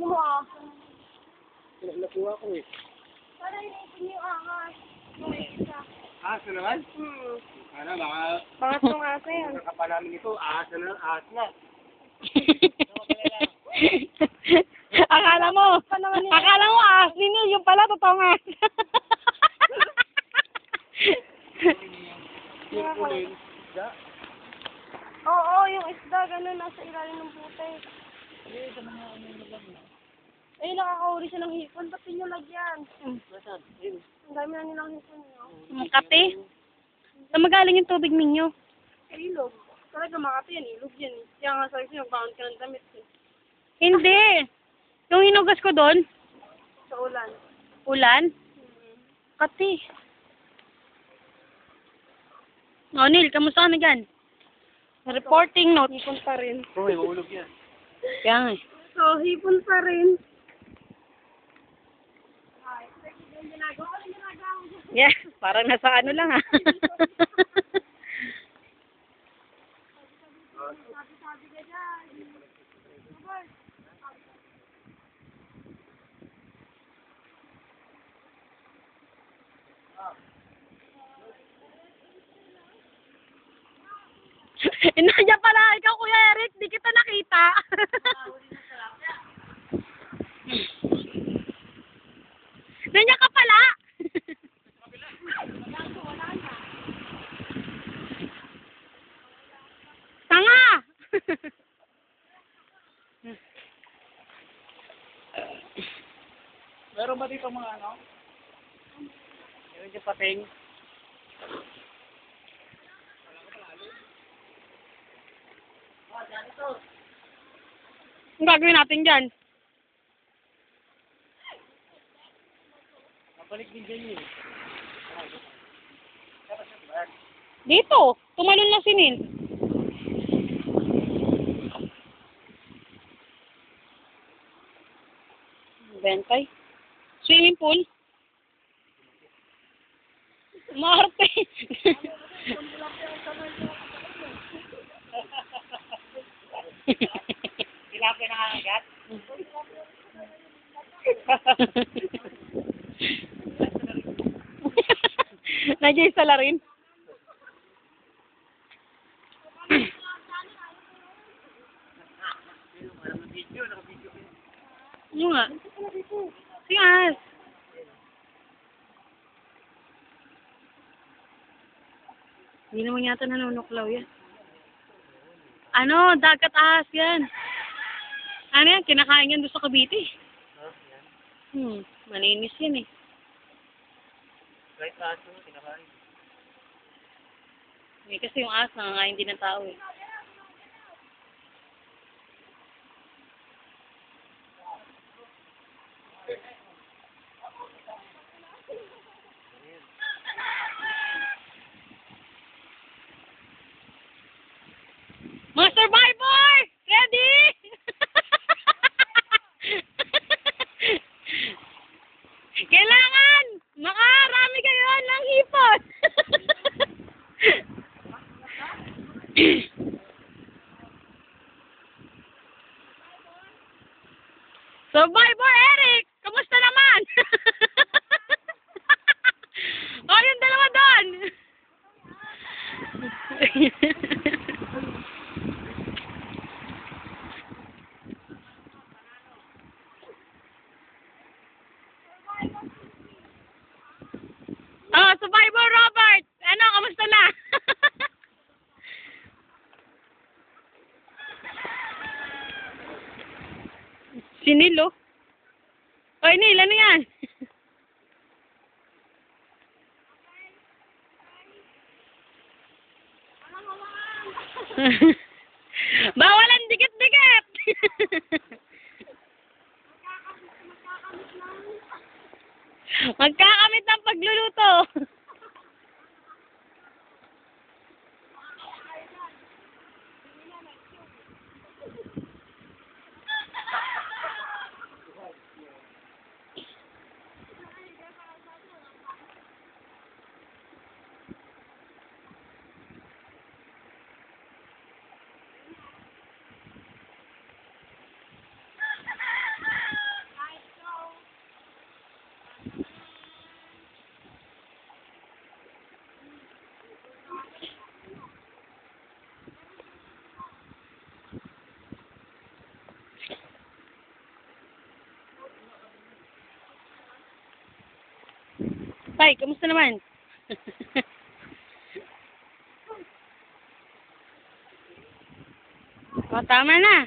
mo ah. Nakuha ko eh. Para initin yung ahas. May isa. Ahas na naman? Ano, baka... Pangat ng asa yan. Nakapa namin ito, ahas na na, ahas na. Akala mo ahas ninyo, yung pala totoo nga. Yung kulin. Oo, yung isda, gano'n, nasa ilalim ng puti. Eh, nakakahuli siya ng hipon. Ba't yun yung lagyan? Ang dami na nilang hipon. Makati. Saan magaling yung tubig ninyo? Ilog. Talaga makati yan, ilog yan eh. Kaya nga sabi siya, bound ka ng damit eh. Hindi. Yung hinugas ko doon, Sa ulan. ulan. Kati. O, Neil, kamusta ka na dyan? Reporting note. Hipon pa rin. Oo, may mahulog yan. Kaya nga eh. So, hipon pa rin. Yes, parang nasa ano lang ah. Nandiyan pala ikaw, Kuya Eric, di kita nakita. Nandiyan ka pala. Tanga. Meron ba dito mga ano? Meron dyan pating? Ang gagawin natin dyan? Kapalik din dyan yun. Dito. Tumalon na si Nin. Bentay. Swimming pool. Marte. Tilapia na kakagat? Nandiyan yung salarin. Yung nga. Siyas. Hindi naman yata nanunuklaw yan. Ano, dagat ahas yan. Ano yan, kinakain yan doon sa Cavite. Maninis yan eh. Kahit aso, kinakain. Eh, kasi yung ahas nangangain din ng tao eh. Mga survivor! Ready? Kailangan makarami kayo ng hipon. Survivor Eric! Kamusta naman? Oh, yung dalawa doon! Oh, Survivor Robert! Ano, kamusta na? Si Neil, oh. Oy, Neil, ano yan? Bawalan dikit-dikit! Magkakamit ng pagluluto. Pai, kamusta naman? O, tama na.